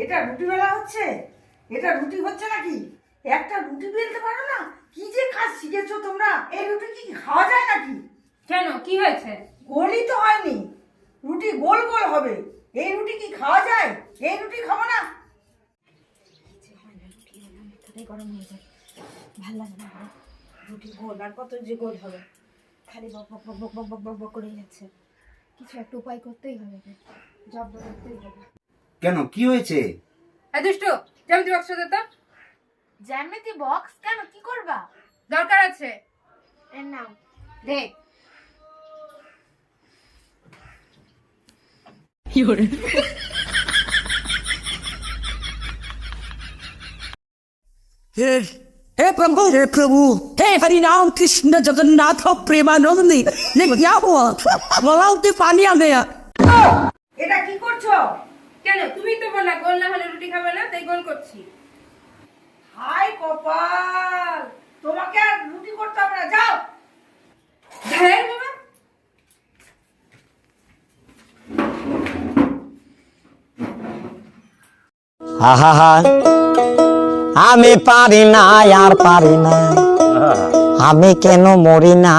এটা রুটি বেলা হচ্ছে? এটা রুটি হচ্ছে নাকি? একটা রুটি বেলতে পারো না? কি যে কাজ শিখেছো তোমরা! এই রুটি কি খাওয়া যায় নাকি? কেন, কি হয়েছে? গোলই তো হয়নি, রুটি গোল গোল হবে। এই রুটি কি খাওয়া যায়? এই রুটি খাবো না। গরম হয়ে যায়, ভাল লাগে না। রুটি গোল আর কত যে গোল হবে, খালি বক বক বক বক বক বক বক করেই যাচ্ছে। কিছু একটা উপায় করতেই হবে, জব্দ করতেই হবে। কেন, কি হয়েছে? দুষ্টু, জ্যামিতি বক্স দে তো। জ্যামিতি বক্স কেন, কি করবা? দরকার আছে। এর নাও। দে। हे प्रभु हे हरि राम कृष्ण जगन्नाथ प्रेमानंदी ये क्या हुआ गलाव से पानी आ गया। এটা কি করছো? কেন, তুমি তো বললা গোল না হলে রুটি খাবে না, তাই গোল করছি। হাই কপাল, তোমাকে আর রুটি করতে হবে না, যাও। হ্যাঁ বাবা, আহা আমি পারি না আর পারি না, আমি কেন মরি না।